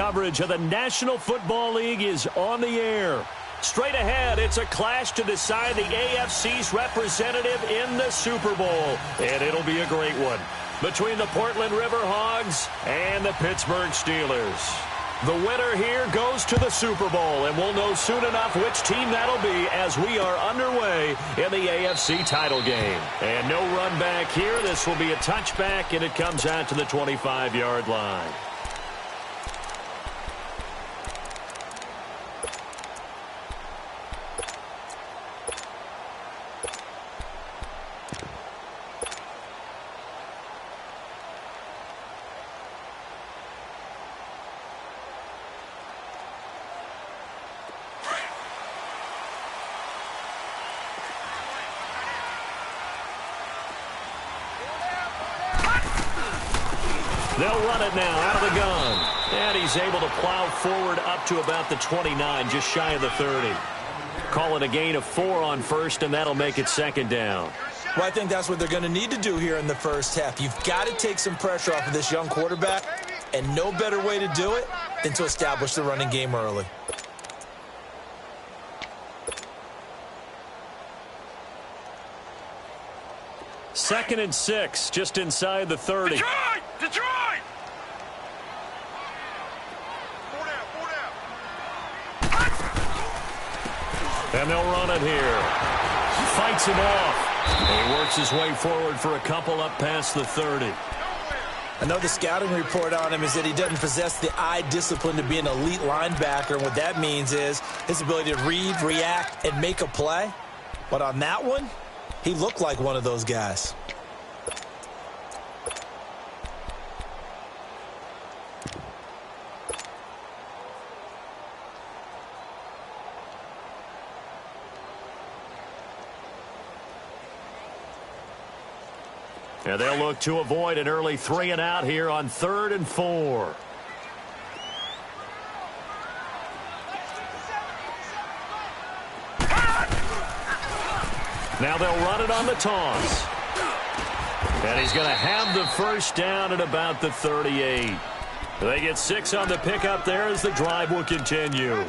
coverage of the National Football League is on the air. Straight ahead, it's a clash to decide the AFC's representative in the Super Bowl. And it'll be a great one between the Portland River Hogs and the Pittsburgh Steelers. The winner here goes to the Super Bowl, and we'll know soon enough which team that'll be as we are underway in the AFC title game. And no run back here. This will be a touchback, and it comes out to the 25-yard line. They'll run it now out of the gun. And he's able to plow forward up to about the 29, just shy of the 30. Call it a gain of 4 on first, and that'll make it second down. Well, I think that's what they're going to need to do here in the first half. You've got to take some pressure off of this young quarterback, and no better way to do it than to establish the running game early. Second and 6, just inside the 30. Detroit! And they'll run it here. Fights him off. He works his way forward for a couple up past the 30. I know the scouting report on him is that he doesn't possess the eye discipline to be an elite linebacker. And what that means is his ability to read, react, and make a play. But on that one, he looked like one of those guys. And they'll look to avoid an early 3 and out here on 3rd and 4. Now they'll run it on the toss. And he's going to have the first down at about the 38. They get 6 on the pickup there as the drive will continue.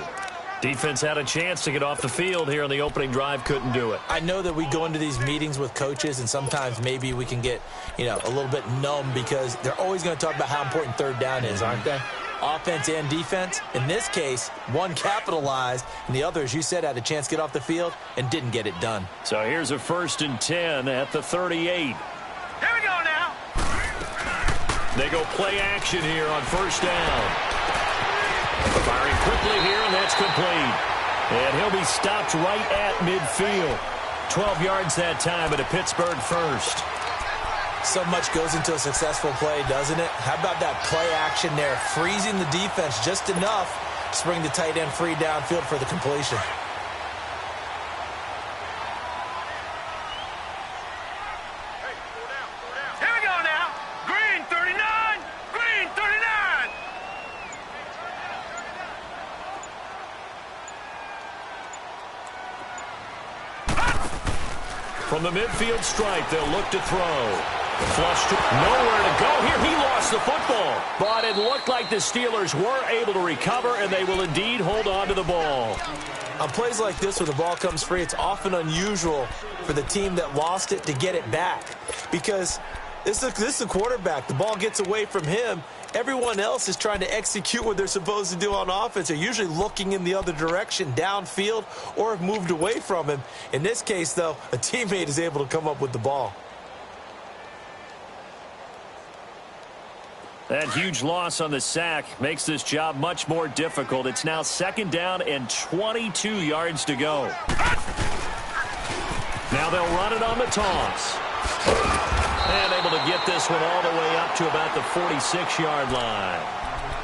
Defense had a chance to get off the field here on the opening drive, couldn't do it. I know that we go into these meetings with coaches, and sometimes maybe we can get, a little bit numb because they're always going to talk about how important third down is, aren't they? Offense and defense. In this case, one capitalized, and the other, as you said, had a chance to get off the field and didn't get it done. So here's a 1st and 10 at the 38. Here we go now. They go play action here on 1st down. Firing quickly here, and that's complete. And he'll be stopped right at midfield. 12 yards that time at a Pittsburgh first. So much goes into a successful play, doesn't it? How about that play action there? Freezing the defense just enough to bring the tight end free downfield for the completion. Here we go now. Green 39. Green 39. From the midfield stripe, they'll look to throw. Flush to nowhere to go here. He lost the football. But it looked like the Steelers were able to recover, and they will indeed hold on to the ball. On plays like this where the ball comes free, it's often unusual for the team that lost it to get it back. Because this is a quarterback. The ball gets away from him. Everyone else is trying to execute what they're supposed to do on offense. They're usually looking in the other direction, downfield, or have moved away from him. In this case, though, a teammate is able to come up with the ball. That huge loss on the sack makes this job much more difficult. It's now 2nd down and 22 yards to go. Now they'll run it on the toss. And able to get this one all the way up to about the 46-yard line.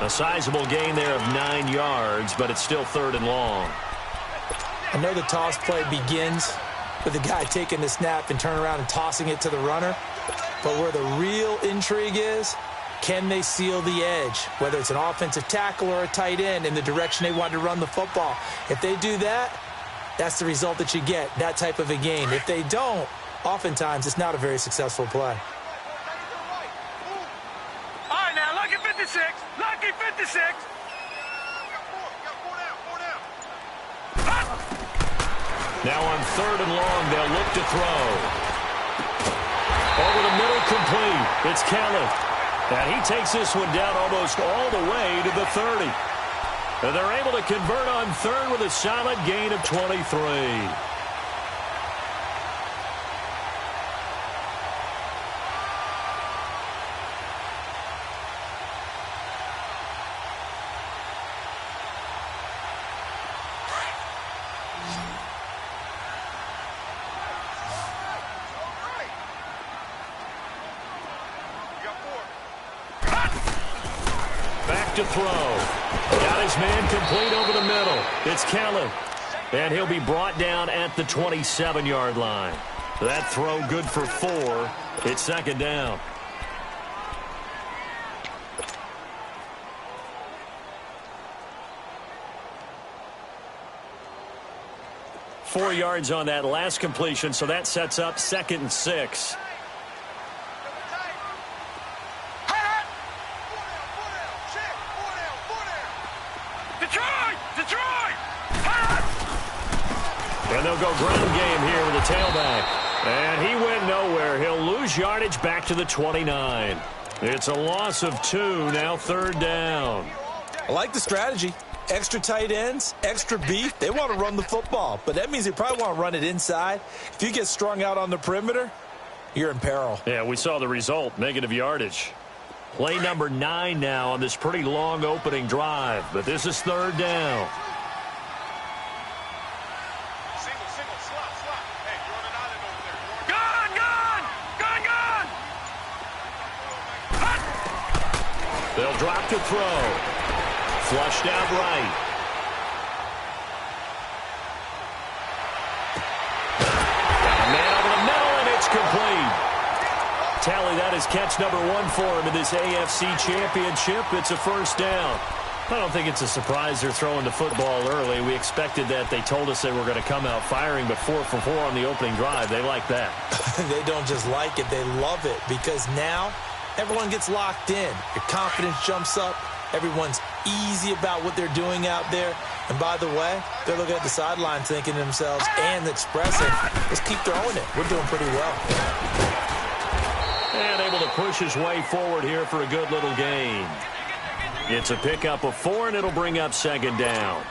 A sizable gain there of 9 yards, but it's still 3rd and long. I know the toss play begins with the guy taking the snap and turning around and tossing it to the runner. But where the real intrigue is, can they seal the edge, whether it's an offensive tackle or a tight end, in the direction they want to run the football? If they do that, that's the result that you get, that type of a gain. If they don't, oftentimes it's not a very successful play. All right, now, lucky 56. Lucky 56. Now on 3rd and long, they'll look to throw. Over the middle, complete. It's Kelly. And he takes this one down almost all the way to the 30. And they're able to convert on 3rd with a solid gain of 23. To throw. Got his man complete over the middle. It's Kelly. And he'll be brought down at the 27-yard line. That throw good for 4. It's 2nd down. Four yards on that last completion, so that sets up 2nd and 6. And they'll go ground game here with the tailback. And he went nowhere. He'll lose yardage back to the 29. It's a loss of 2, now 3rd down. I like the strategy. Extra tight ends, extra beef. They want to run the football, but that means they probably want to run it inside. If you get strung out on the perimeter, you're in peril. Yeah, we saw the result, negative yardage. Play number 9 now on this pretty long opening drive, but this is 3rd down. They'll drop to throw. Flushed out right. Got a man over the middle, and it's complete. Tally, that is catch number 1 for him in this AFC Championship. It's a 1st down. I don't think it's a surprise they're throwing the football early. We expected that. They told us they were going to come out firing, but 4 for 4 on the opening drive. They like that. They don't just like it. They love it because now everyone gets locked in. Your confidence jumps up. Everyone's easy about what they're doing out there. And by the way, they're looking at the sideline thinking to themselves and expressing, let's keep throwing it. We're doing pretty well. And able to push his way forward here for a good little gain. It's a pickup of 4, and it'll bring up 2nd down.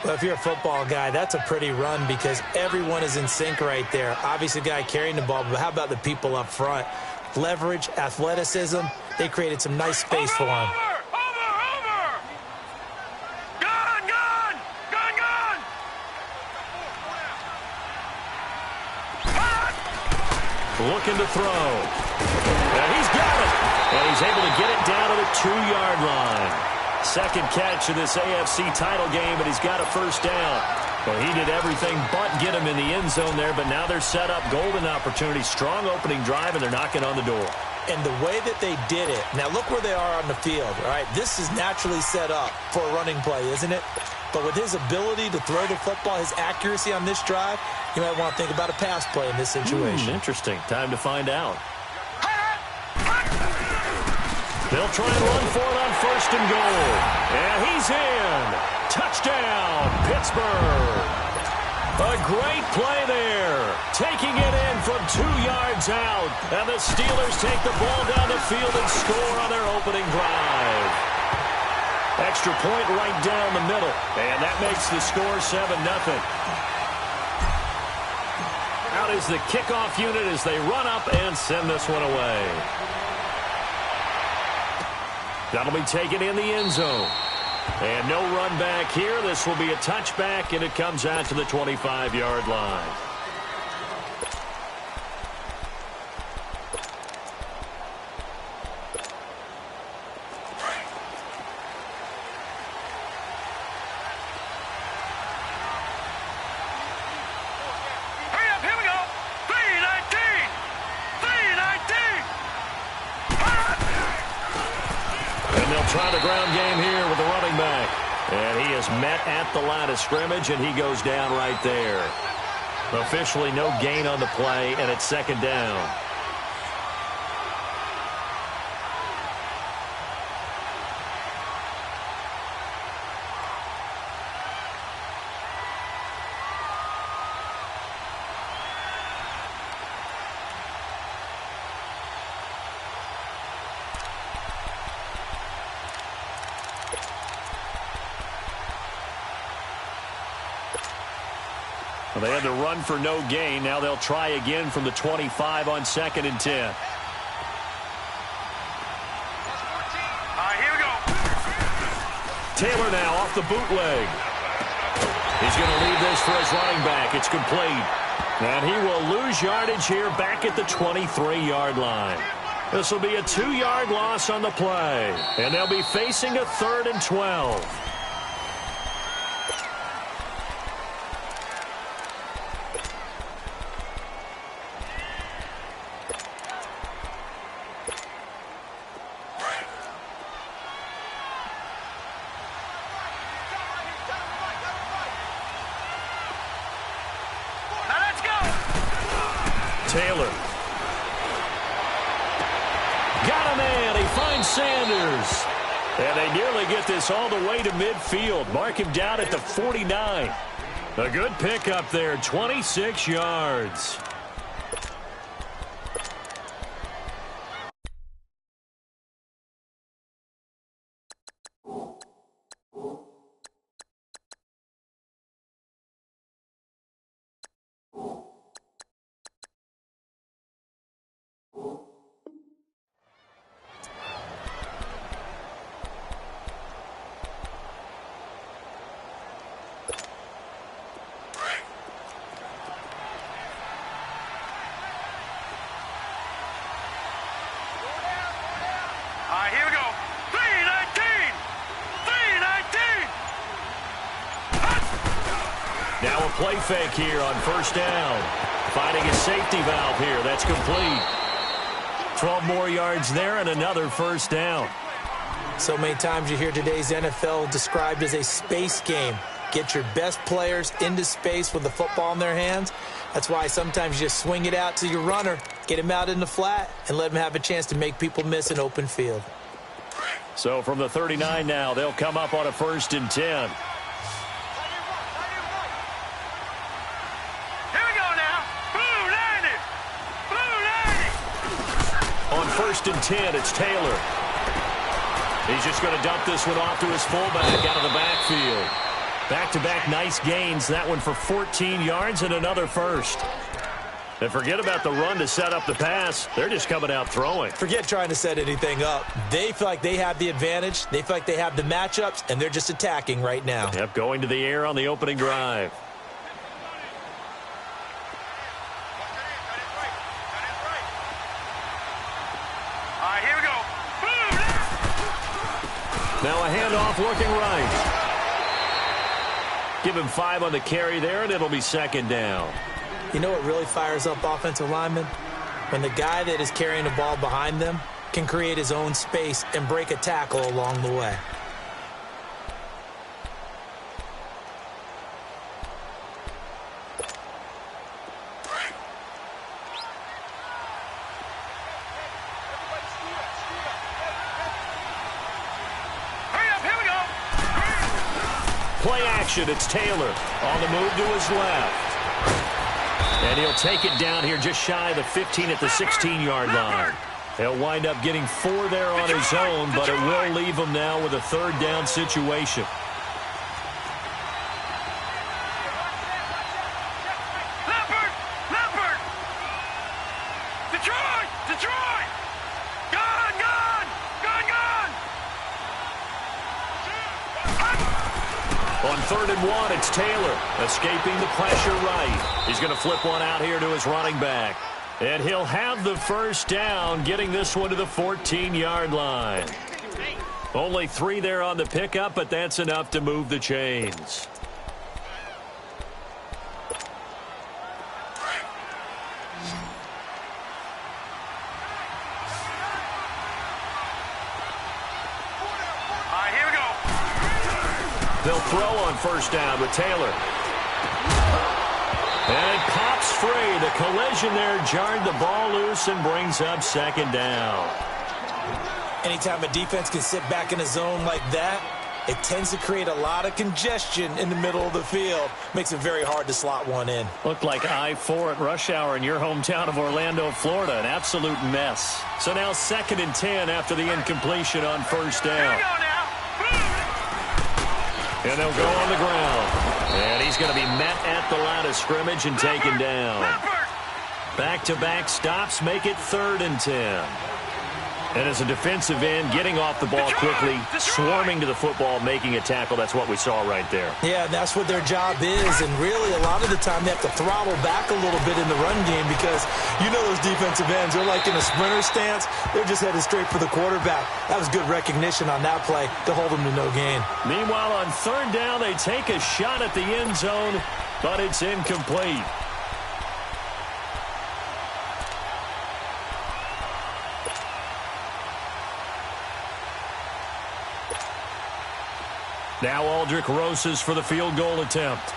Well, if you're a football guy, that's a pretty run because everyone is in sync right there. Obviously, the guy carrying the ball, but how about the people up front? Leverage, athleticism, they created some nice space for him. Looking to throw. And he's got it. And he's able to get it down to the 2-yard line. 2nd catch of this AFC title game, and he's got a 1st down. Well, he did everything but get him in the end zone there, but now they're set up. Golden opportunity, strong opening drive, and they're knocking on the door. And the way that they did it, now look where they are on the field, all right? This is naturally set up for a running play, isn't it? But with his ability to throw the football, his accuracy on this drive, you might want to think about a pass play in this situation. Interesting. Time to find out. They'll try and run for it on 1st and goal. And he's in. Touchdown, Pittsburgh. A great play there. Taking it in from 2 yards out. And the Steelers take the ball down the field and score on their opening drive. Extra point right down the middle. And that makes the score 7-0. Out is the kickoff unit as they run up and send this one away. That'll be taken in the end zone. And no run back here. This will be a touchback, and it comes out to the 25-yard line. Try the ground game here with the running back. And he is met at the line of scrimmage, and he goes down right there. Officially no gain on the play, and it's 2nd down. Well, they had to run for no gain. Now they'll try again from the 25 on 2nd and 10. All right, here we go. Taylor now off the bootleg. He's going to leave this for his running back. It's complete. And he will lose yardage here back at the 23-yard line. This will be a 2-yard loss on the play. And they'll be facing a 3rd and 12. Taylor. Got a man. He finds Sanders. And they nearly get this all the way to midfield. Mark him down at the 49. A good pickup there, 26 yards. All right, here we go. 319! 319! Now a play fake here on 1st down. Finding a safety valve here. That's complete. 12 more yards there and another 1st down. So many times you hear today's NFL described as a space game. Get your best players into space with the football in their hands. That's why sometimes you just swing it out to your runner, get him out in the flat, and let him have a chance to make people miss an open field. So from the 39 now, they'll come up on a 1st and 10. Here we go now. Blue 90! Blue 90! On 1st and 10, it's Taylor. He's just going to dump this one off to his fullback out of the backfield. Back-to-back nice gains. That one for 14 yards and another 1st. And forget about the run to set up the pass. They're just coming out throwing. Forget trying to set anything up. They feel like they have the advantage. They feel like they have the matchups, and they're just attacking right now. Yep, going to the air on the opening drive. All right, here we go. Now a handoff looking right. Give him 5 on the carry there, and it'll be 2nd down. You know what really fires up offensive linemen? When the guy that is carrying the ball behind them can create his own space and break a tackle along the way. Play action, it's Taylor on the move to his left. And he'll take it down here just shy of the 15 at the 16-yard line. He'll wind up getting 4 there on his own, but it will leave him now with a 3rd down situation. Leopard! Detroit! Gone! On 3rd and 1, it's Taylor escaping the pressure right. He's going to flip one out here to his running back. And he'll have the 1st down, getting this one to the 14-yard line. Only 3 there on the pickup, but that's enough to move the chains. They'll throw on 1st down with Taylor. And it pops free. The collision there jarred the ball loose and brings up 2nd down. Anytime a defense can sit back in a zone like that, it tends to create a lot of congestion in the middle of the field. Makes it very hard to slot one in. Looked like I-4 at rush hour in your hometown of Orlando, Florida. An absolute mess. So now 2nd and 10 after the incompletion on 1st down. Here we go now. And they'll go on the ground. And he's going to be met at the line of scrimmage and taken down. Back-to-back stops make it 3rd and 10. And as a defensive end, getting off the ball quickly, swarming to the football, making a tackle, that's what we saw right there. Yeah, and that's what their job is. And really, a lot of the time, they have to throttle back a little bit in the run game because you know those defensive ends, they're like in a sprinter stance. They're just headed straight for the quarterback. That was good recognition on that play to hold them to no gain. Meanwhile, on 3rd down, they take a shot at the end zone, but it's incomplete. Now Aldrich Rosas for the field goal attempt.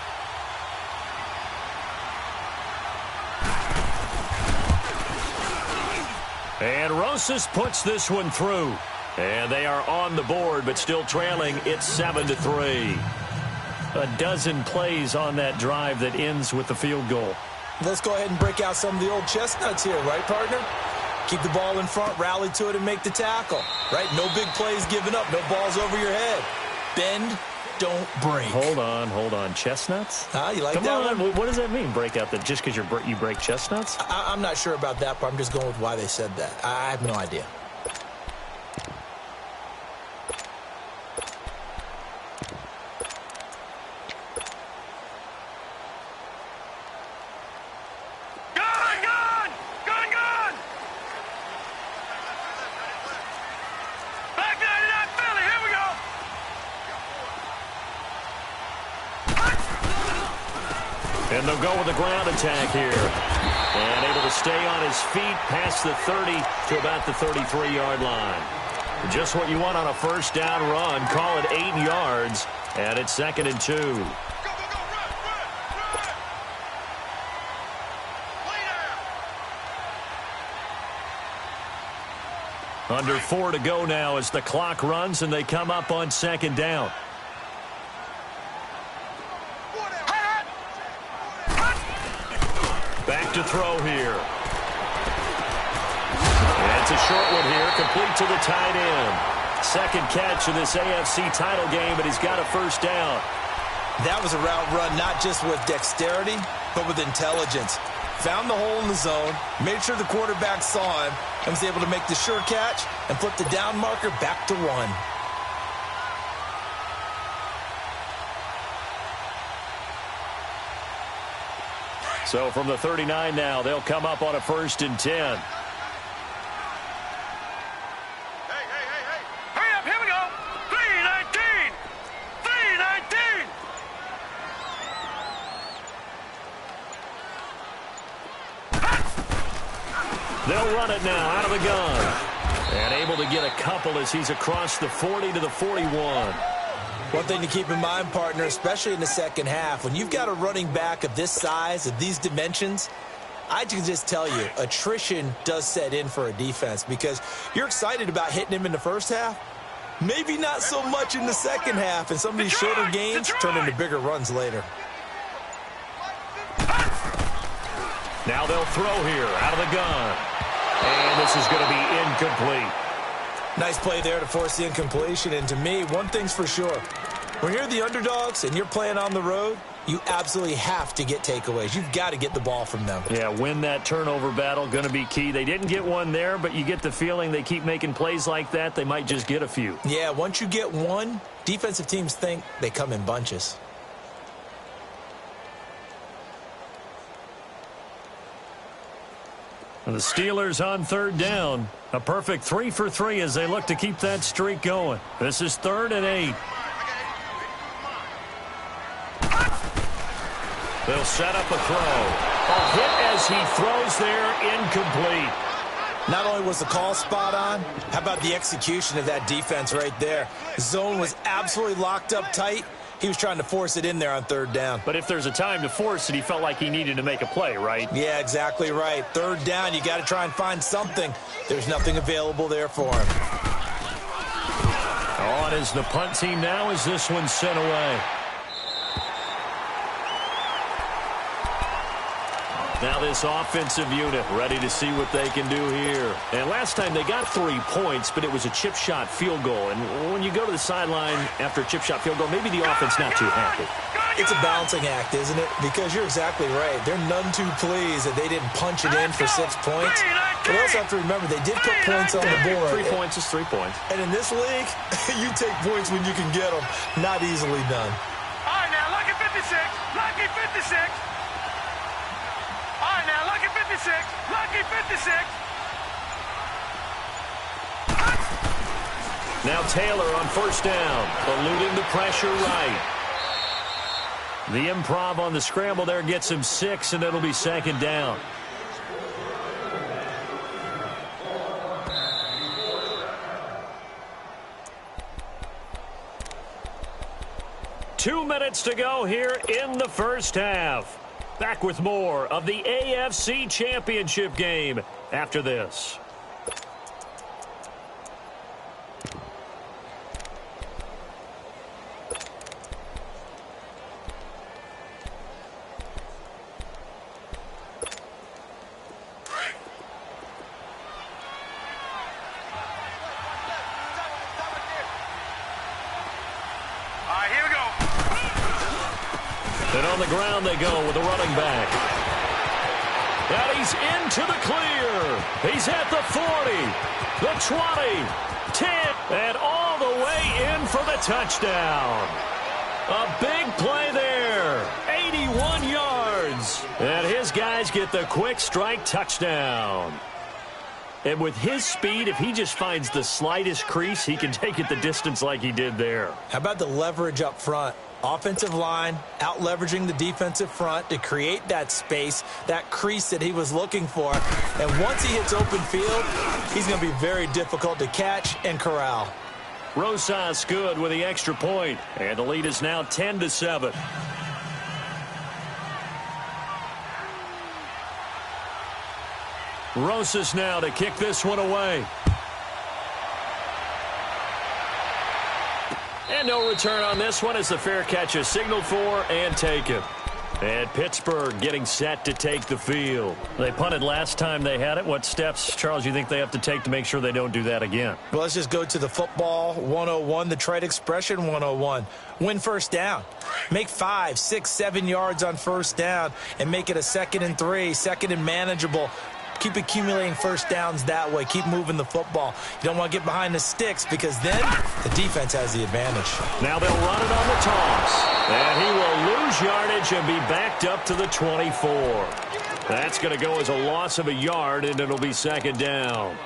And Rosas puts this one through. And they are on the board, but still trailing. It's 7-3. A dozen plays on that drive that ends with the field goal. Let's go ahead and break out some of the old chestnuts here, right, partner? Keep the ball in front, rally to it, and make the tackle, right? No big plays given up, no balls over your head. Bend, don't break. Hold on. Chestnuts? You like Come that on. one? What does that mean, break out? That just because you break chestnuts? I'm not sure about that, but I'm just going with why they said that. I have no idea. And they'll go with the ground attack here. And able to stay on his feet past the 30 to about the 33-yard line. Just what you want on a 1st down run. Call it 8 yards. And it's 2nd and 2. Under 4 to go now as the clock runs and they come up on 2nd down. Back to throw here. And it's a short one here, complete to the tight end. 2nd catch of this AFC title game, but he's got a 1st down. That was a route run not just with dexterity, but with intelligence. Found the hole in the zone, made sure the quarterback saw him, and was able to make the sure catch and flip the down marker back to 1. So from the 39 now, they'll come up on a 1st and 10. Hey. Hurry up, here we go. 3:19. 3:19. They'll run it now out of the gun. And able to get a couple as he's across the 40 to the 41. One thing to keep in mind, partner, especially in the second half, when you've got a running back of this size, of these dimensions, I can just tell you, attrition does set in for a defense because you're excited about hitting him in the first half. Maybe not so much in the second half, and some of these shorter gains turn into bigger runs later. Now they'll throw here out of the gun. And this is going to be incomplete. Nice play there to force the incompletion. And to me, one thing's for sure. When you're the underdogs and you're playing on the road, you absolutely have to get takeaways. You've got to get the ball from them. Yeah, win that turnover battle, going to be key. They didn't get one there, but you get the feeling they keep making plays like that, they might just get a few. Yeah, once you get one, defensive teams think they come in bunches. And the Steelers on 3rd down. A perfect 3 for 3 as they look to keep that streak going. This is 3rd and 8. They'll set up a throw. A hit as he throws there, incomplete. Not only was the call spot on, how about the execution of that defense right there? The zone was absolutely locked up tight. He was trying to force it in there on 3rd down. But if there's a time to force it, he felt like he needed to make a play, right? Yeah, exactly right. 3rd down, you got to try and find something. There's nothing available there for him. On is the punt team now as this one's sent away. Now this offensive unit ready to see what they can do here. And last time they got 3 points, but it was a chip shot field goal. And when you go to the sideline after a chip shot field goal, maybe the offense not too happy. It's a balancing act, isn't it? Because you're exactly right. They're none too pleased that they didn't punch it in for 6 points. But they also have to remember they did put points on the board. 3 points is 3 points. And in this league, you take points when you can get them. Not easily done. All right, now, lucky 56. Lucky 56. All right, now, lucky 56. Lucky 56. Now Taylor on first down, eluding the pressure right. The improv on the scramble there gets him 6, and it'll be second down. Two minutes to go here in the first half. Back with more of the AFC Championship game after this. And on the ground they go with the running back. And he's into the clear. He's at the 40, the 20, 10, and all the way in for the touchdown. A big play there. 81 yards. And his guys get the quick strike touchdown. And with his speed, if he just finds the slightest crease, he can take it the distance like he did there. How about the leverage up front? Offensive line out leveraging the defensive front to create that space, that crease that he was looking for. And once he hits open field, he's going to be very difficult to catch and corral. Rosas good with the extra point, and the lead is now 10-7. Rosas now to kick this one away. And no return on this one as the fair catch is signaled for and taken. And Pittsburgh getting set to take the field. They punted last time they had it. What steps, Charles, you think they have to take to make sure they don't do that again? Well, let's just go to the football 101, the trade expression 101. Win first down. Make 5, 6, 7 yards on first down and make it a 2nd and 3, 2nd and manageable. Keep accumulating first downs that way. Keep moving the football. You don't want to get behind the sticks because then the defense has the advantage. Now they'll run it on the toss. And he will lose yardage and be backed up to the 24. That's going to go as a loss of a yard, and it'll be second down.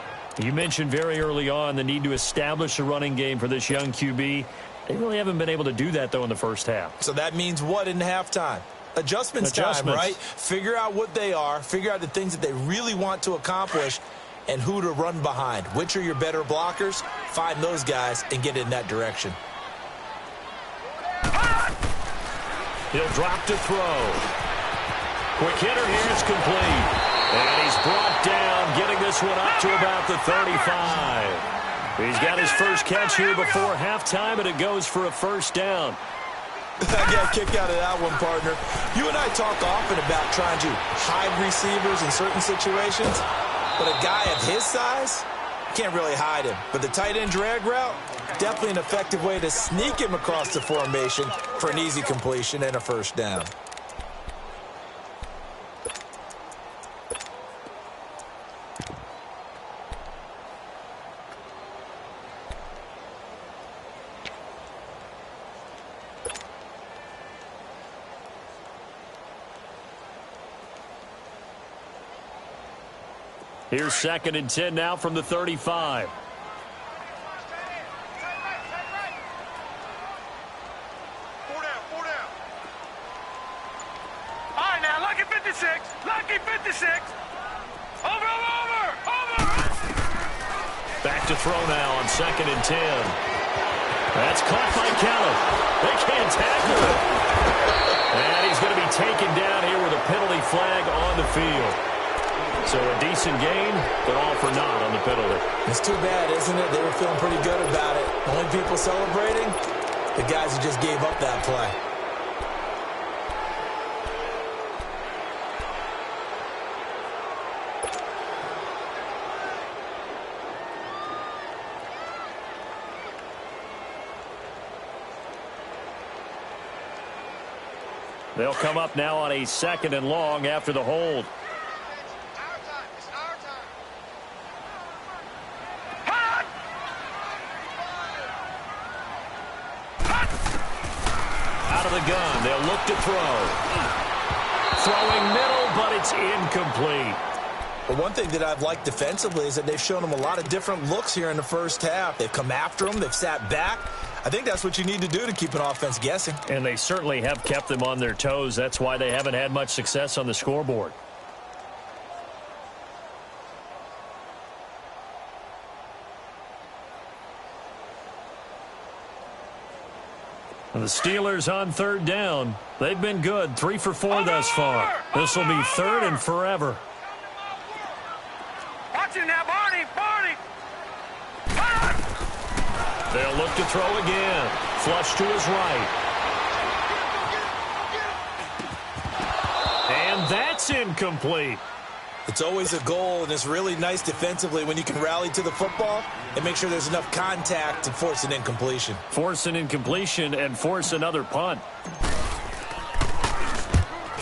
You mentioned very early on the need to establish a running game for this young QB. They really haven't been able to do that, though, in the first half. So that means what in halftime? Adjustments time, right? Figure out what they are. Figure out the things that they really want to accomplish and who to run behind. Which are your better blockers? Find those guys and get in that direction. He'll drop to throw. Quick hitter here. It's complete. And he's brought down, getting this one up to about the 35. He's got his first catch here before halftime, and it goes for a first down. I got a kick out of that one, partner. You and I talk often about trying to hide receivers in certain situations, but a guy of his size, can't really hide him. But the tight end drag route, definitely an effective way to sneak him across the formation for an easy completion and a first down. Here's 2nd and 10 now from the 35. Four down. All right, now, lucky 56. Lucky 56. Over. Back to throw now on 2nd and 10. That's caught by Kelly. They can't tackle it. And he's going to be taken down here with a penalty flag on the field. So a decent gain, but all for naught on the penalty. It's too bad, isn't it? They were feeling pretty good about it. The only people celebrating, the guys who just gave up that play. They'll come up now on a 2nd and long after the hold. Out of the gun, they'll look to throw. Throwing middle, but it's incomplete. But one thing that I've liked defensively is that they've shown them a lot of different looks here in the first half. They've come after them. They've sat back. I think that's what you need to do to keep an offense guessing. And they certainly have kept them on their toes. That's why they haven't had much success on the scoreboard. And the Steelers on 3rd down. They've been good. 3 for 4 thus far. This will be 3rd and forever. Watch it now, Barney! They'll look to throw again. Flush to his right. And that's incomplete. It's always a goal, and it's really nice defensively when you can rally to the football and make sure there's enough contact to force an incompletion. Force an incompletion and force another punt.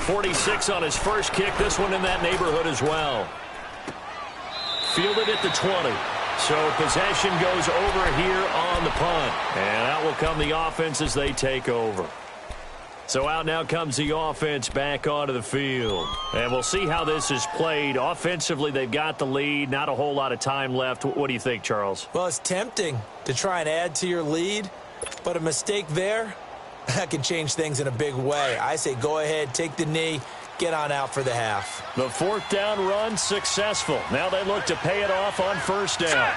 46 on his first kick. This one in that neighborhood as well. Fielded at the 20. So possession goes over here on the punt. And out will come the offense as they take over. So out now comes the offense back onto the field. And we'll see how this is played. Offensively, they've got the lead. Not a whole lot of time left. What do you think, Charles? Well, it's tempting to try and add to your lead, but a mistake there, that can change things in a big way. I say go ahead, take the knee, get on out for the half. The 4th down run successful. Now they look to pay it off on 1st down.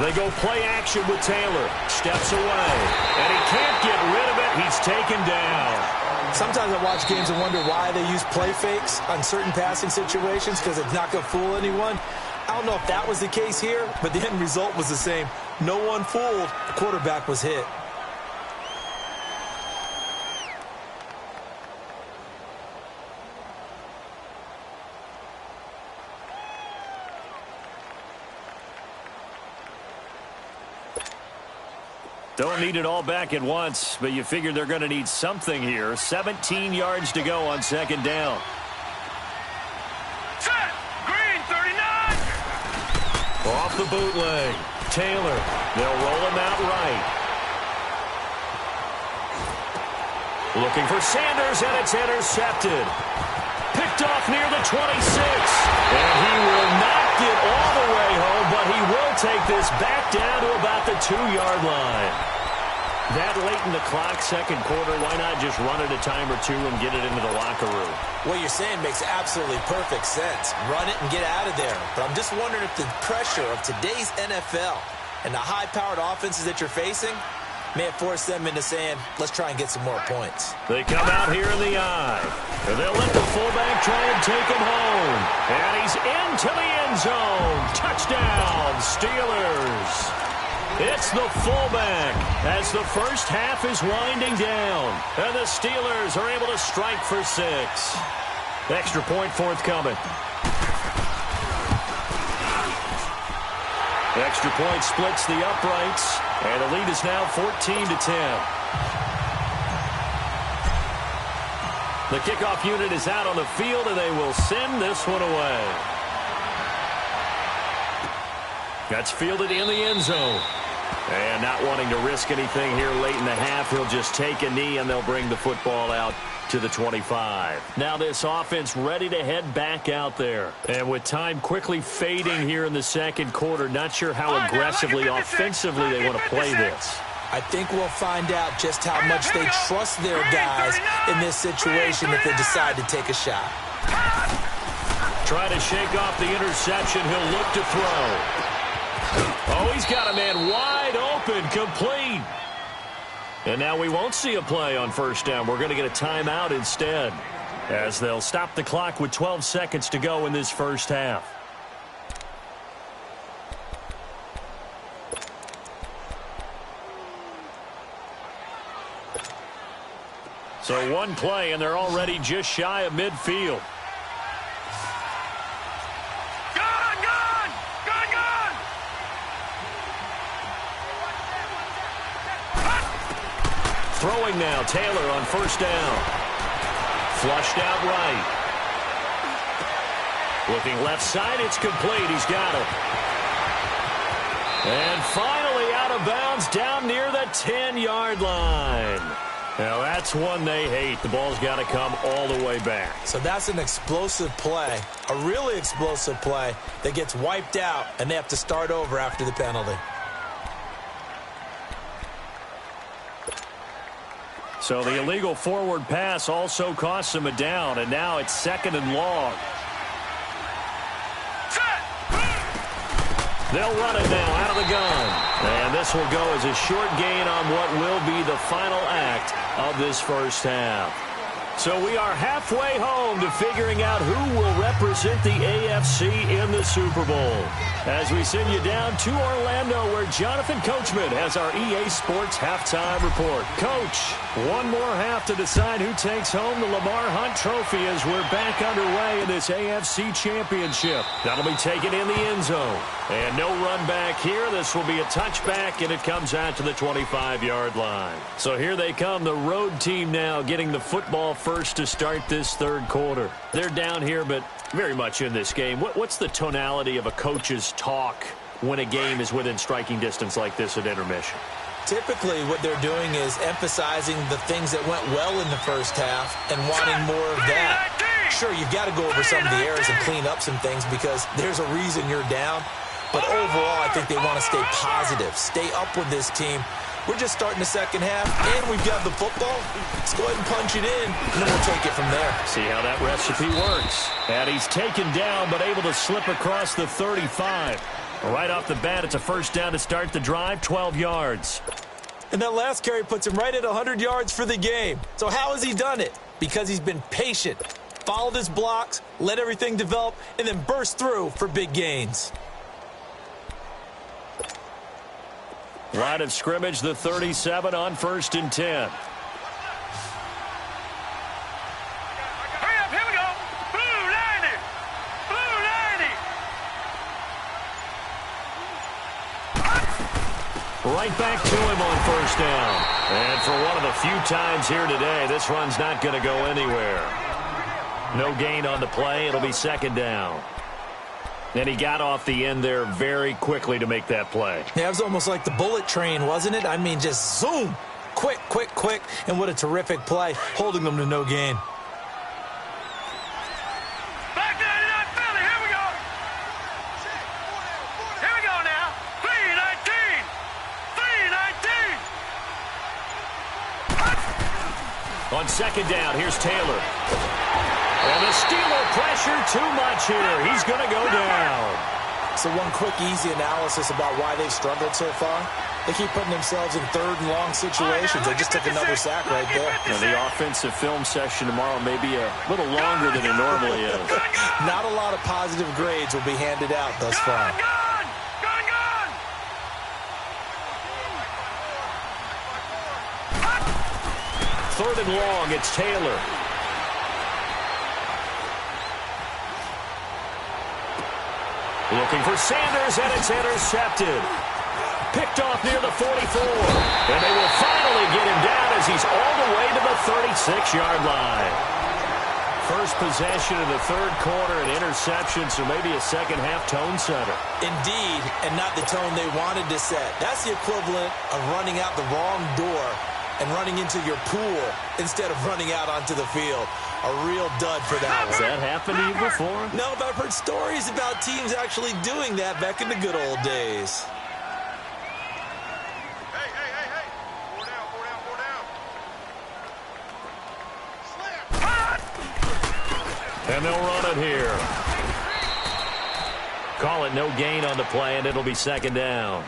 They go play action with Taylor. Steps away. And he can't get rid of it. He's taken down. Sometimes I watch games and wonder why they use play fakes on certain passing situations because it's not going to fool anyone. I don't know if that was the case here, but the end result was the same. No one fooled. The quarterback was hit. Don't need it all back at once, but you figure they're going to need something here. 17 yards to go on 2nd down. Set! Green, 39! Off the bootleg. Taylor. They'll roll him out right. Looking for Sanders, and it's intercepted. Picked off near the 26. And he will not get all the way home, but he will take this back down to about the 2-yard line. That late in the clock, 2nd quarter, why not just run it a time or two and get it into the locker room? What you're saying makes absolutely perfect sense. Run it and get out of there. But I'm just wondering if the pressure of today's NFL and the high-powered offenses that you're facing may have forced them into saying, let's try and get some more points. They come out here in the eye. And they'll let the fullback try and take him home. And he's into the end zone. Touchdown, Steelers. It's the fullback as the first half is winding down. And the Steelers are able to strike for 6. Extra point forthcoming. Extra point splits the uprights. And the lead is now 14-10. The kickoff unit is out on the field, and they will send this one away. That's fielded in the end zone. And not wanting to risk anything here late in the half, he'll just take a knee, and they'll bring the football out to the 25. Now this offense ready to head back out there. And with time quickly fading here in the 2nd quarter, not sure how aggressively, offensively they want to play this. I think we'll find out just how much they trust their guys in this situation if they decide to take a shot. Try to shake off the interception. He'll look to throw. Oh, he's got a man wide open, complete. And now we won't see a play on 1st down. We're going to get a timeout instead, as they'll stop the clock with 12 seconds to go in this first half. So one play, and they're already just shy of midfield. Throwing now, Taylor on first down. Flushed out right. Looking left side, it's complete. He's got it. And finally out of bounds down near the 10-yard line. Now that's one they hate. The ball's got to come all the way back. So that's an explosive play, a really explosive play that gets wiped out, and they have to start over after the penalty. So the illegal forward pass also costs him a down, and now it's 2nd and long. They'll run it now out of the gun. And this will go as a short gain on what will be the final act of this first half. So we are halfway home to figuring out who will represent the AFC in the Super Bowl. As we send you down to Orlando, where Jonathan Coachman has our EA Sports halftime report. Coach, one more half to decide who takes home the Lamar Hunt Trophy as we're back underway in this AFC Championship. That'll be taken in the end zone. And no run back here. This will be a touchback, and it comes out to the 25-yard line. So here they come, the road team now getting the football first to start this third quarter. They're down here, but very much in this game. What's the tonality of a coach's talk when a game is within striking distance like this at intermission? Typically, what they're doing is emphasizing the things that went well in the first half and wanting more of that. Sure, you've got to go over some of the errors and clean up some things because there's a reason you're down. But overall, I think they want to stay positive, stay up with this team. We're just starting the second half, and we've got the football. Let's go ahead and punch it in, and then we'll take it from there. See how that recipe works. And he's taken down, but able to slip across the 35. Right off the bat, it's a first down to start the drive, 12 yards. And that last carry puts him right at 100 yards for the game. So how has he done it? Because he's been patient, followed his blocks, let everything develop, and then burst through for big gains. Line of scrimmage, the 37 on 1st and 10. Hurry up, here we go. Blue 90. Blue 90. Right back to him on first down. And for one of the few times here today, this run's not going to go anywhere. No gain on the play. It'll be 2nd down. And he got off the end there very quickly to make that play. Yeah, it was almost like the bullet train, wasn't it? I mean, just zoom. Quick, quick, quick. And what a terrific play, holding them to no gain. Back 99 Philly, here we go. Here we go now. 319. 319. On 2nd down, here's Taylor. And the Steeler pressure too much here. He's going to go down. So one quick, easy analysis about why they've struggled so far. They keep putting themselves in 3rd and long situations. They just took another sack right there. And the offensive film session tomorrow may be a little longer than it normally is. Not a lot of positive grades will be handed out thus far. Gun! 3rd and long, it's Taylor. Looking for Sanders, and it's intercepted. Picked off near the 44. And they will finally get him down as he's all the way to the 36-yard line. First possession of the 3rd quarter, an interception, so maybe a second-half tone setter. Indeed, and not the tone they wanted to set. That's the equivalent of running out the wrong door and running into your pool instead of running out onto the field. A real dud for that one. Has that happened to you before? No, but I've heard stories about teams actually doing that back in the good old days. Hey. 4 down. And they'll run it here. Call it no gain on the play, and it'll be 2nd down.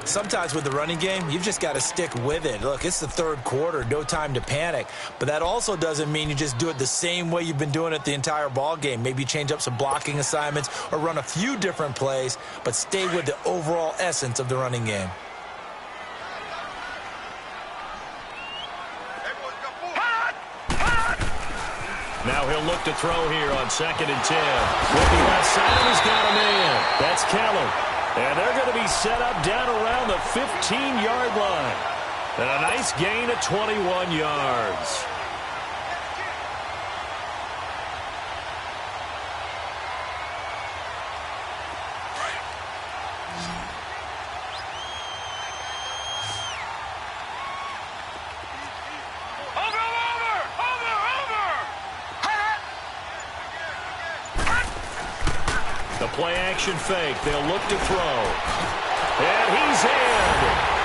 Sometimes with the running game, you've just got to stick with it. Look, it's the 3rd quarter, no time to panic. But that also doesn't mean you just do it the same way you've been doing it the entire ball game. Maybe change up some blocking assignments or run a few different plays, but stay with the overall essence of the running game. Now he'll look to throw here on 2nd and 10. Looking left side, he's got a man. That's Kellum. And they're going to be set up down around the 15-yard line. And a nice gain of 21 yards. Over! The play-action fake. They'll look to throw. And he's in.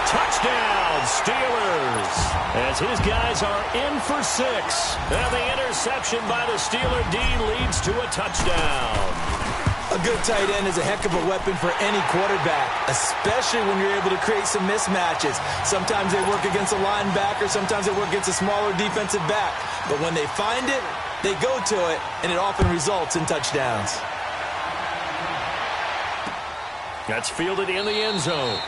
Touchdown, Steelers. As his guys are in for 6. And the interception by the Steeler D leads to a touchdown. A good tight end is a heck of a weapon for any quarterback, especially when you're able to create some mismatches. Sometimes they work against a linebacker, sometimes they work against a smaller defensive back. But when they find it, they go to it, and it often results in touchdowns. That's fielded in the end zone.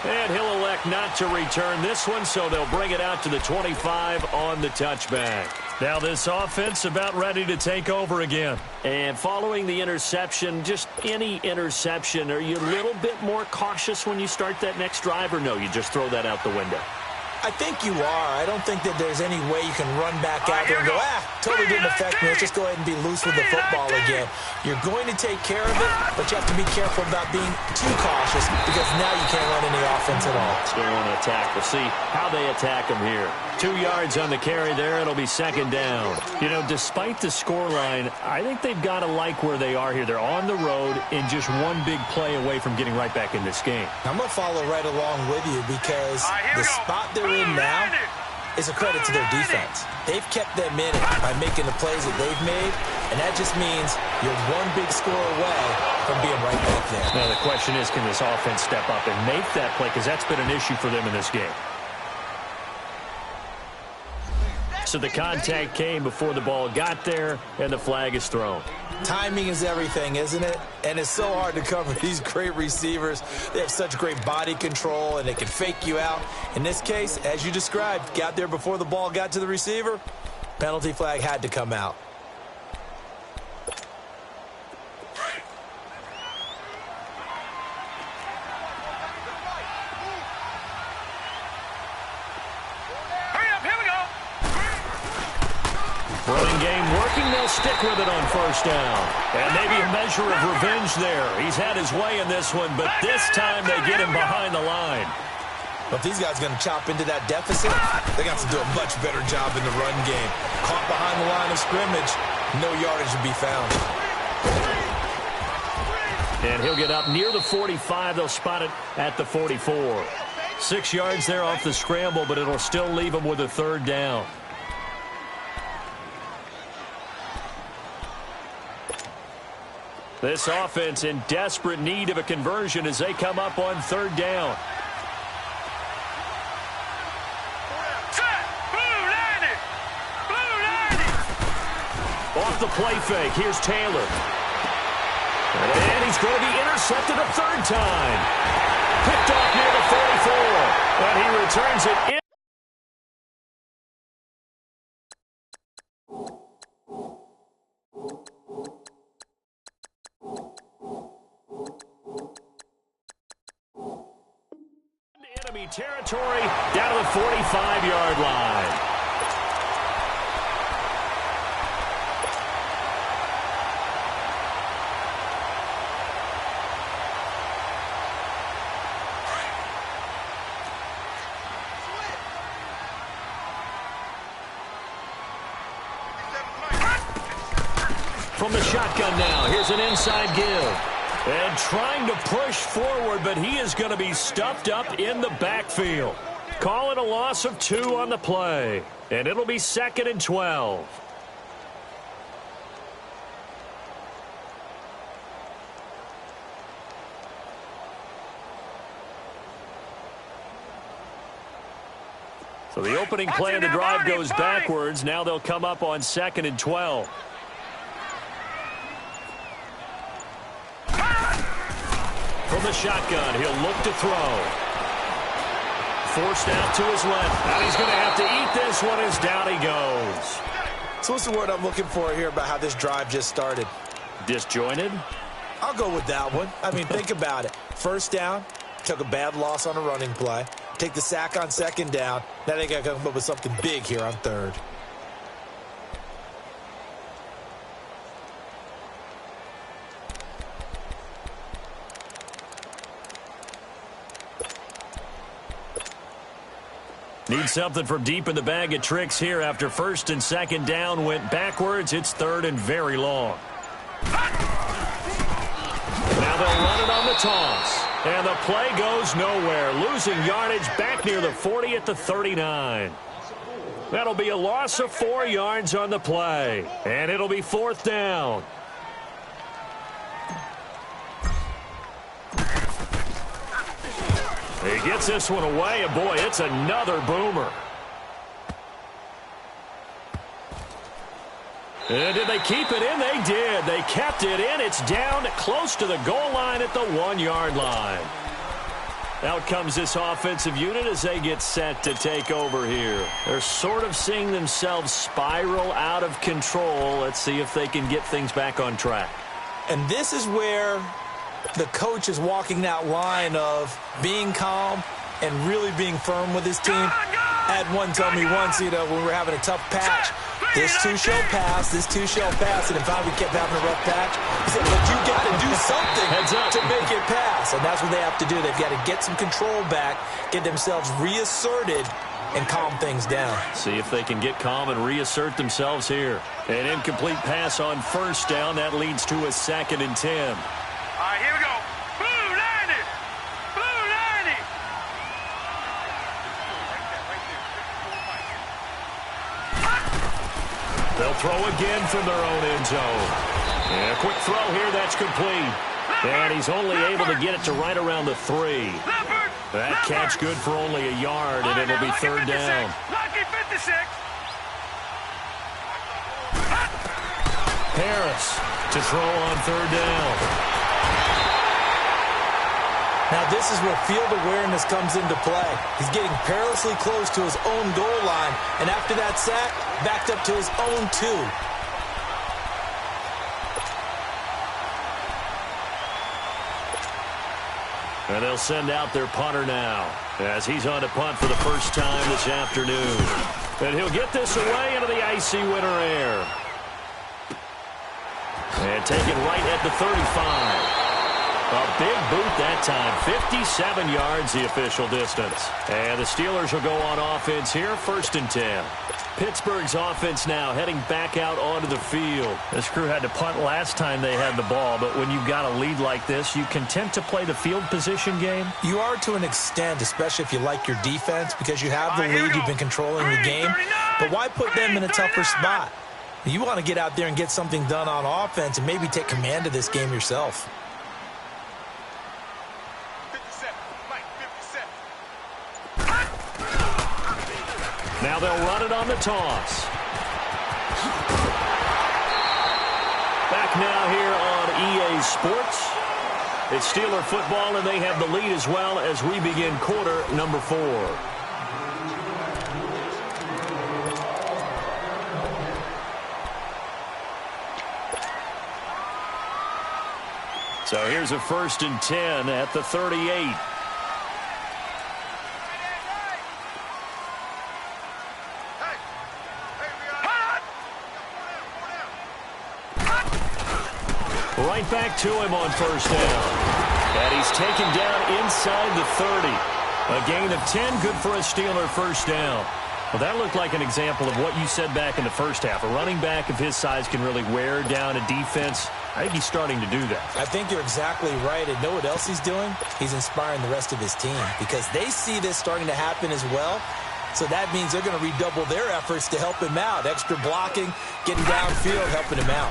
And he'll elect not to return this one, so they'll bring it out to the 25 on the touchback. Now this offense about ready to take over again. And following the interception, just any interception, are you a little bit more cautious when you start that next drive, or no, you just throw that out the window? I think you are. I don't think that there's any way you can run back out there and go, totally didn't affect me. Let's just go ahead and be loose with the football again. You're going to take care of it, but you have to be careful about being too cautious because now you can't run any offense at all. Still want to attack. We'll see how they attack them here. 2 yards on the carry there. It'll be second down. You know, despite the scoreline, I think they've got to like where they are here. They're on the road and just one big play away from getting right back in this game. I'm going to follow right along with you because the spot they're in now is a credit to their defense. They've kept them in it by making the plays that they've made, and that just means you're one big score away from being right back there. Now the question is, can this offense step up and make that play? Because that's been an issue for them in this game. So the contact came before the ball got there, and the flag is thrown. Timing is everything, isn't it? And it's so hard to cover these great receivers. They have such great body control, and they can fake you out. In this case, as you described, got there before the ball got to the receiver. Penalty flag had to come out. Running game working, they'll stick with it on first down. And maybe a measure of revenge there. He's had his way in this one, but this time they get him behind the line. But if these guys are going to chop into that deficit, they got to do a much better job in the run game. Caught behind the line of scrimmage, no yardage to be found. And he'll get up near the 45. They'll spot it at the 44. 6 yards there off the scramble, but it'll still leave him with a third down. This offense in desperate need of a conversion as they come up on third down. Off the play fake, here's Taylor. And he's going to be intercepted a third time. Picked off near the 44. And he returns it in. Enemy territory down to the 45-yard line. From the shotgun now, here's an inside give. And trying to push forward, but he is going to be stuffed up in the backfield. Call it a loss of 2 on the play. And it'll be 2nd and 12. So the opening play of the drive goes backwards. Now they'll come up on 2nd and 12. From the shotgun, he'll look to throw. Forced out to his left. Now he's going to have to eat this one as down he goes. So what's the word I'm looking for here about how this drive just started? Disjointed? I'll go with that one. I mean, think about it. First down, took a bad loss on a running play. take the sack on second down. Now they got to come up with something big here on third. Need something from deep in the bag of tricks here after first and second down went backwards. It's third and very long. Now they'll run it on the toss. And the play goes nowhere. Losing yardage back near the 40 at the 39. That'll be a loss of 4 yards on the play. And it'll be fourth down. He gets this one away, and boy, it's another boomer. And did they keep it in? They did. They kept it in. It's down close to the goal line at the 1-yard line. Out comes this offensive unit as they get set to take over here. They're sort of seeing themselves spiral out of control. Let's see if they can get things back on track. And this is where the coach is walking that line of being calm and really being firm with his team. I had one tell me once, when we were having a tough patch, this too shall pass, this too shall pass, and if we kept having a rough patch, he said, but you got to do something to make it pass, and that's what they have to do. They've got to get some control back, get themselves reasserted, and calm things down. See if they can get calm and reassert themselves here. An incomplete pass on first down. That leads to a 2nd and 10. All right, here we go. Blue 90. Blue 90. They'll throw again from their own end zone. And a quick throw here. That's complete. And he's only able to get it to right around the 3. That catch good for only a yard, and it'll be third down. Lucky 56. Harris to throw on third down. Now this is where field awareness comes into play. He's getting perilously close to his own goal line, and after that sack, backed up to his own 2. And they'll send out their punter now as he's on to punt for the first time this afternoon. And he'll get this away into the icy winter air. And taken right at the 35. A big boot that time. 57 yards the official distance. And the Steelers will go on offense here, 1st and 10. Pittsburgh's offense now heading back out onto the field. This crew had to punt last time they had the ball, but when you've got a lead like this, you can tend to play the field position game. You are to an extent, especially if you like your defense, because you have the lead, you've been controlling the game. But why put them in a tougher spot? You want to get out there and get something done on offense and maybe take command of this game yourself. Now they'll run it on the toss. Back now here on EA Sports. It's Steeler football, and they have the lead as well as we begin quarter number 4. So here's a 1st and 10 at the 38. Right back to him on first down. And he's taken down inside the 30. A gain of 10, good for a Steeler first down. Well, that looked like an example of what you said back in the first half. A running back of his size can really wear down a defense. I think he's starting to do that. I think you're exactly right. And know what else he's doing? He's inspiring the rest of his team because they see this starting to happen as well. So that means they're going to redouble their efforts to help him out. Extra blocking, getting downfield, helping him out.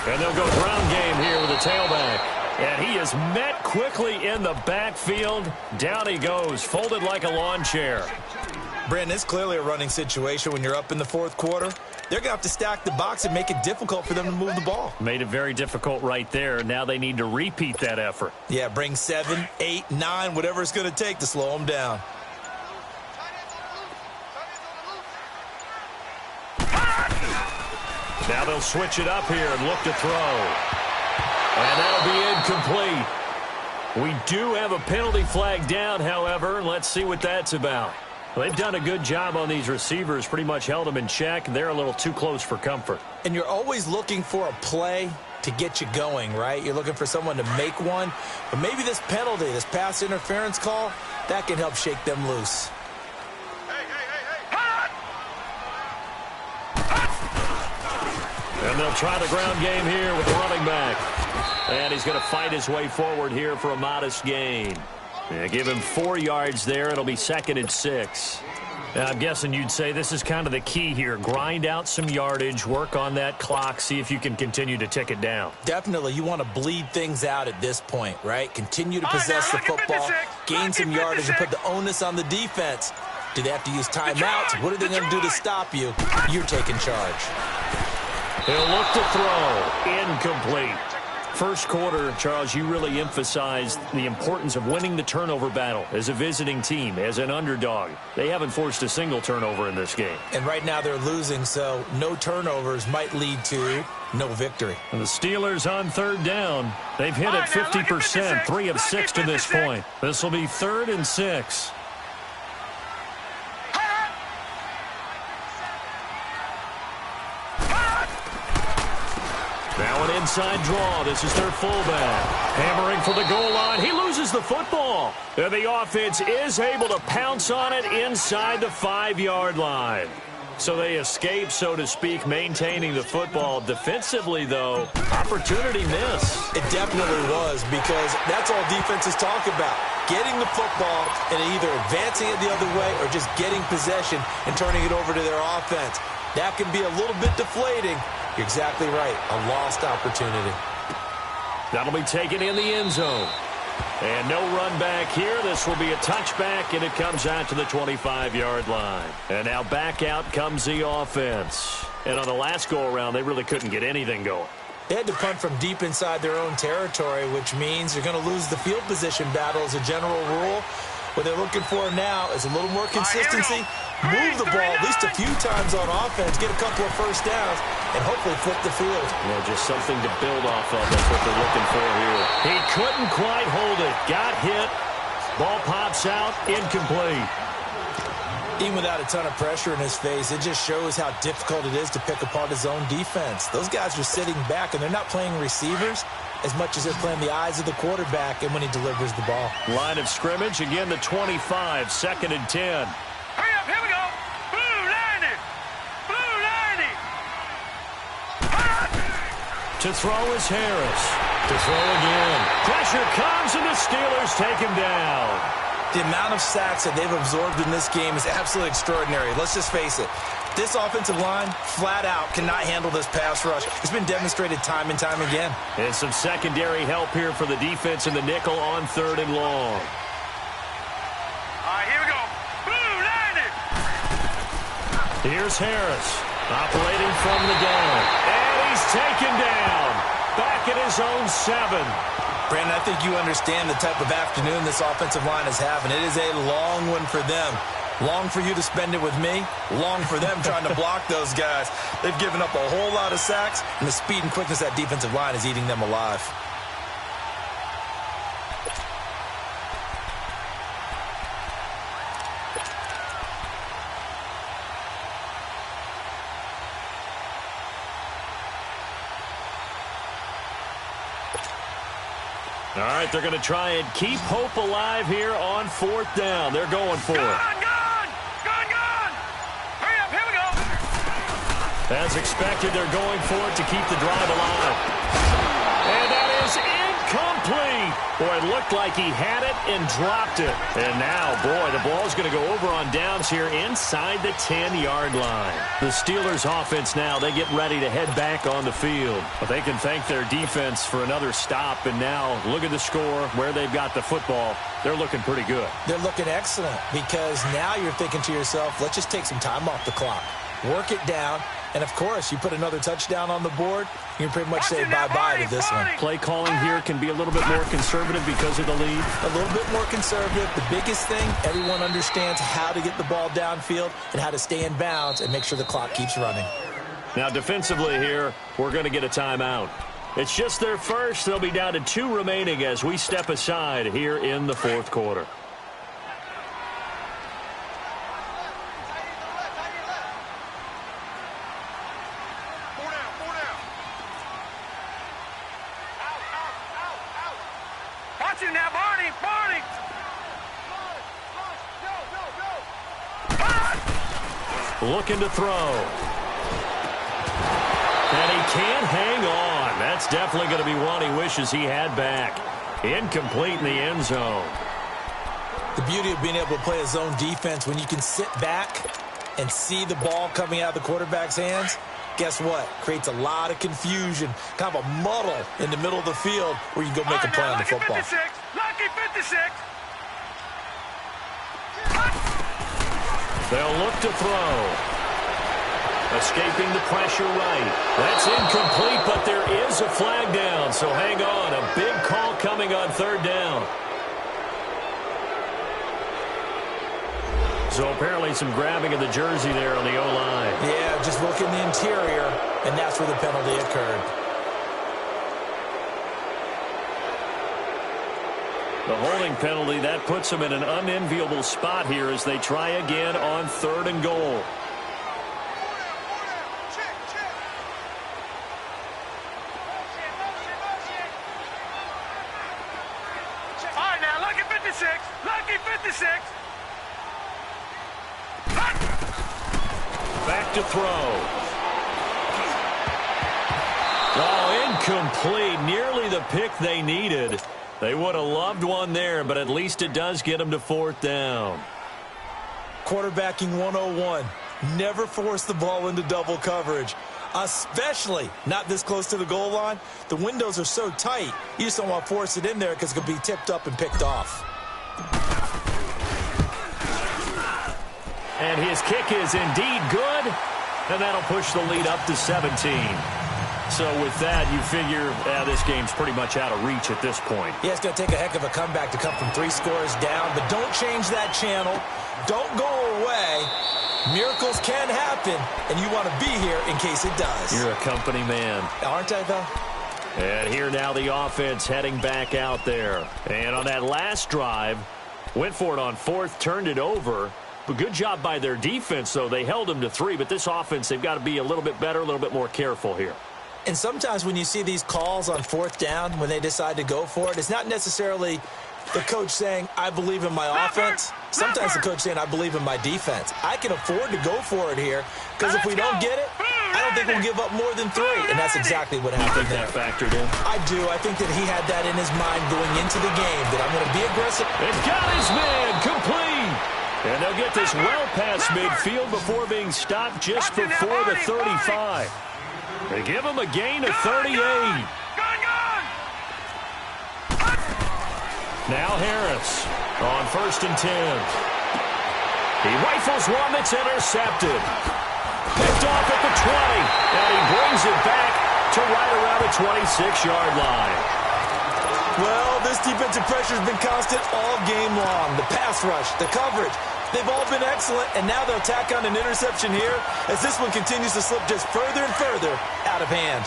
And they'll go ground game here with a tailback. And he is met quickly in the backfield. Down he goes, folded like a lawn chair. Brandon, it's clearly a running situation when you're up in the 4th quarter. They're going to have to stack the box and make it difficult for them to move the ball. Made it very difficult right there. Now they need to repeat that effort. Yeah, bring 7, 8, 9, whatever it's going to take to slow them down. Now they'll switch it up here and look to throw. And that'll be incomplete. We do have a penalty flag down, however. Let's see what that's about. They've done a good job on these receivers, pretty much held them in check. They're a little too close for comfort. And you're always looking for a play to get you going, right? You're looking for someone to make one. But maybe this penalty, this pass interference call, that can help shake them loose. And they'll try the ground game here with the running back. And he's going to fight his way forward here for a modest gain. Yeah, give him 4 yards there. It'll be 2nd and 6. I'm guessing you'd say this is kind of the key here. Grind out some yardage, work on that clock, see if you can continue to tick it down. Definitely. You want to bleed things out at this point, right? Continue to possess the football, gain some yardage, and put the onus on the defense. Do they have to use timeouts? What are they going to do to stop you? You're taking charge. He'll look to throw. Incomplete. First quarter, Charles, you really emphasized the importance of winning the turnover battle as a visiting team, as an underdog. They haven't forced a single turnover in this game. And right now they're losing, so no turnovers might lead to no victory. And the Steelers on 3rd down. They've hit it 50%, 3 of 6 to this point. This will be 3rd and 6. Now an inside draw. This is their fullback. Hammering for the goal line. He loses the football. And the offense is able to pounce on it inside the 5-yard line. So they escape, so to speak, maintaining the football. Defensively, though, opportunity miss. It definitely was, because that's all defenses talk about. Getting the football and either advancing it the other way or just getting possession and turning it over to their offense. That can be a little bit deflating. You're exactly right. A lost opportunity. That'll be taken in the end zone. And no run back here. This will be a touchback, and it comes out to the 25-yard line. And now back out comes the offense. And on the last go-around, they really couldn't get anything going. They had to punt from deep inside their own territory, which means you're going to lose the field position battle as a general rule. What they're looking for now is a little more consistency. Move the ball at least a few times on offense, get a couple of first downs, and hopefully flip the field. Yeah, just something to build off of. That's what they're looking for here. He couldn't quite hold it. Got hit. Ball pops out. Incomplete. Even without a ton of pressure in his face, it just shows how difficult it is to pick apart his own defense. Those guys are sitting back, and they're not playing receivers as much as they're playing the eyes of the quarterback and when he delivers the ball. Line of scrimmage, again the 25, 2nd and 10. Hurry up, here we go. Blue 90. Blue 90. To throw is Harris. To throw again. Pressure comes, and the Steelers take him down. The amount of sacks that they've absorbed in this game is absolutely extraordinary. Let's just face it. This offensive line, flat out, cannot handle this pass rush. It's been demonstrated time and time again. And some secondary help here for the defense in the nickel on 3rd and long. All right, here we go. Blue 90. Here's Harris, operating from the gun. And he's taken down. Back at his own 7. Brandon, I think you understand the type of afternoon this offensive line is having. It is a long one for them. Long for you to spend it with me. Long for them trying to block those guys. They've given up a whole lot of sacks, and the speed and quickness of that defensive line is eating them alive. All right, they're going to try and keep hope alive here on 4th down. They're going for it. Gone! Hurry up, here we go. As expected, they're going for it to keep the drive alive. And that is incomplete. Boy, it looked like he had it and dropped it. And now, boy, the ball's going to go over on downs here inside the 10-yard line. The Steelers offense now, they get ready to head back on the field. But they can thank their defense for another stop. And now, look at the score, where they've got the football. They're looking pretty good. They're looking excellent, because now you're thinking to yourself, let's just take some time off the clock. Work it down. And, of course, you put another touchdown on the board, you can pretty much say bye-bye to this one. Play calling here can be a little bit more conservative because of the lead. A little bit more conservative. The biggest thing, everyone understands how to get the ball downfield and how to stay in bounds and make sure the clock keeps running. Now, defensively here, we're going to get a timeout. It's just their first. They'll be down to 2 remaining as we step aside here in the fourth quarter. Watch him now, Barney! Barney! Looking to throw. And he can't hang on. That's definitely going to be one he wishes he had back. Incomplete in the end zone. The beauty of being able to play a zone defense, when you can sit back and see the ball coming out of the quarterback's hands, guess what? Creates a lot of confusion, kind of a muddle in the middle of the field where you can go make a play on the football. 56. Lucky 56. They'll look to throw. Escaping the pressure right. That's incomplete, but there is a flag down, so hang on. A big call coming on third down. So apparently some grabbing of the jersey there on the O-line. Yeah, just look in the interior, and that's where the penalty occurred. The holding penalty, that puts them in an unenviable spot here as they try again on 3rd and goal. All right, now, lucky 56. Lucky 56. Back to throw. Oh, incomplete. Nearly the pick they needed. They would have loved one there, but at least it does get them to 4th down. Quarterbacking 101. Never force the ball into double coverage, especially not this close to the goal line. The windows are so tight, you just don't want to force it in there because it could be tipped up and picked off. And his kick is indeed good, and that'll push the lead up to 17. So with that, you figure this game's pretty much out of reach at this point. Yeah, it's going to take a heck of a comeback to come from 3 scores down, but don't change that channel. Don't go away. Miracles can happen, and you want to be here in case it does. You're a company man. Aren't I, though? And here now the offense heading back out there. And on that last drive, went for it on 4th, turned it over. But good job by their defense, though. They held them to 3, but this offense, they've got to be a little bit better, a little bit more careful here. And sometimes when you see these calls on 4th down, when they decide to go for it, it's not necessarily the coach saying, I believe in my offense. Sometimes the coach saying, I believe in my defense. I can afford to go for it here because if we don't get it, I don't think we'll give up more than 3. And that's exactly what happened there. That factored in? I do. I think that he had that in his mind going into the game, that I'm going to be aggressive. And got his man complete. And they'll get this well past midfield before being stopped just before the 35. They give him a gain of 38. Now Harris on 1st and 10. He rifles one that's intercepted. Picked off at the 20. And he brings it back to right around the 26-yard line. Well, this defensive pressure has been constant all game long. The pass rush, the coverage, they've all been excellent, and now they'll tack on an interception here as this one continues to slip just further and further out of hand.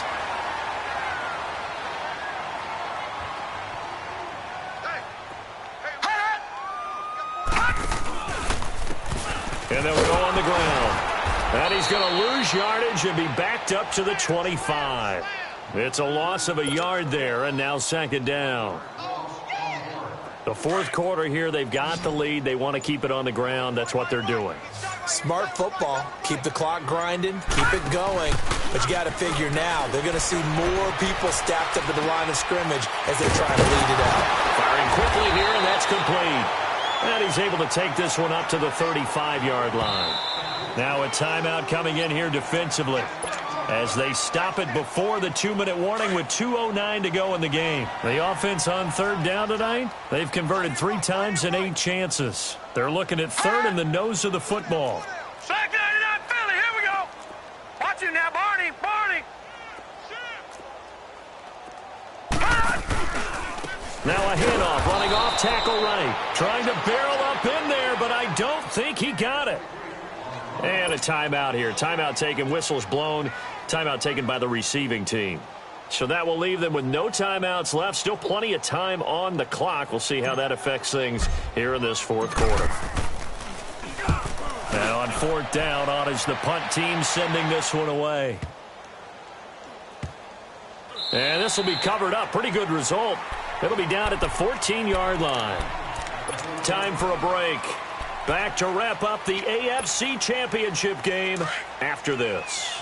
And they'll go on the ground. And he's going to lose yardage and be backed up to the 25. It's a loss of a yard there, and now 2nd down. The 4th quarter here, they've got the lead. They want to keep it on the ground. That's what they're doing. Smart football. Keep the clock grinding. Keep it going. But you got to figure now, they're going to see more people stacked up at the line of scrimmage as they try to lead it out. Firing quickly here, and that's complete. And he's able to take this one up to the 35-yard line. Now a timeout coming in here defensively as they stop it before the 2-minute warning with 2:09 to go in the game. The offense on 3rd down tonight, they've converted 3 times in 8 chances. They're looking at 3rd in the nose of the football. Back 99 Philly, here we go. Watch him now, Barney. Barney. Now a handoff, running off tackle right. Trying to barrel up in there, but I don't think he got it. And a timeout here. Timeout taken, whistles blown. Timeout taken by the receiving team. So that will leave them with no timeouts left. Still plenty of time on the clock. We'll see how that affects things here in this fourth quarter. Now on fourth down, on is the punt team sending this one away. And this will be covered up. Pretty good result. It'll be down at the 14-yard line. Time for a break. Back to wrap up the AFC Championship game after this.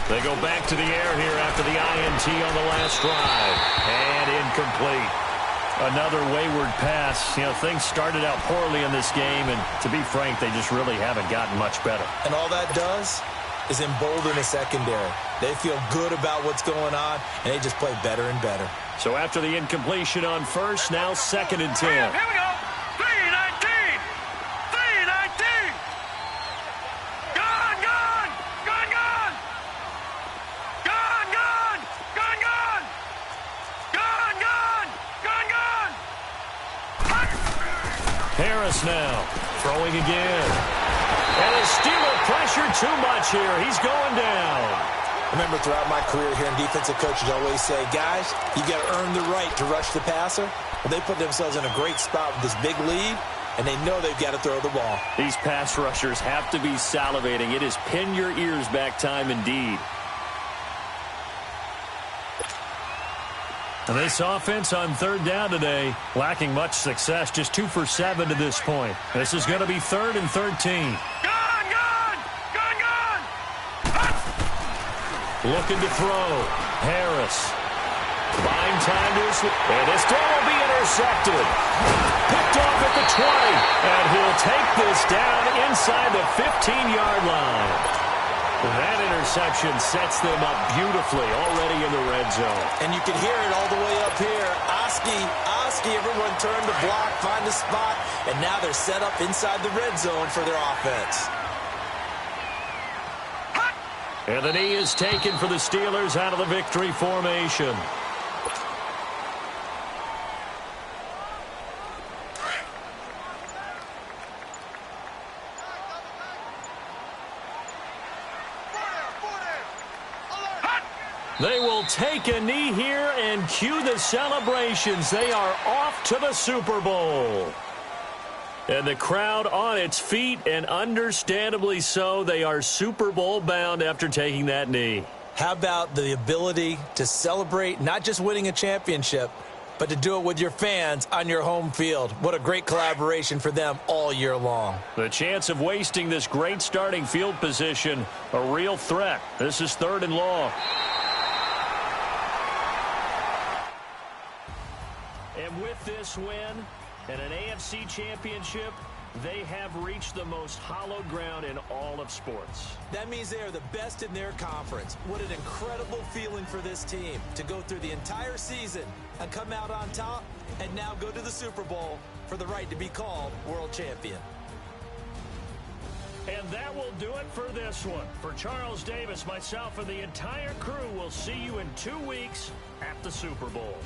They go back to the air here after the INT on the last drive. And incomplete. Another wayward pass. You know, things started out poorly in this game, and to be frank, they just really haven't gotten much better. And all that does is embolden the secondary. They feel good about what's going on, and they just play better and better. So after the incompletion on first, now 2nd and 10. Here we go. 3-19. 3-19. Gone, gone. Gone, gone. Gone, gone. Gone, gone. Gone, gone. Gone, gone. Harris now throwing again. And his Steeler pressure too much here. He's going down. Remember, throughout my career here in defensive coaches always say, guys, you got to earn the right to rush the passer. Well, they put themselves in a great spot with this big lead, and they know they've got to throw the ball. These pass rushers have to be salivating. It is pin your ears back time indeed. And this offense on third down today, lacking much success, just 2 for 7 to this point. This is going to be 3rd and 13. Looking to throw. Harris. Buying time to his... And this throw will be intercepted. Picked off at the 20. And he'll take this down inside the 15-yard line. That interception sets them up beautifully already in the red zone. And you can hear it all the way up here. Oski, everyone turned to block, find a spot, and now they're set up inside the red zone for their offense. And the knee is taken for the Steelers out of the victory formation. They will take a knee here and cue the celebrations. They are off to the Super Bowl. And the crowd on its feet, and understandably so. They are Super Bowl bound after taking that knee. How about the ability to celebrate not just winning a championship, but to do it with your fans on your home field? What a great collaboration for them all year long. The chance of wasting this great starting field position, a real threat. This is 3rd and long. And with this win and an AFC championship, they have reached the most hallowed ground in all of sports. That means they are the best in their conference. What an incredible feeling for this team to go through the entire season and come out on top and now go to the Super Bowl for the right to be called world champion. And that will do it for this one. For Charles Davis, myself, and the entire crew, we'll see you in 2 weeks at the Super Bowl.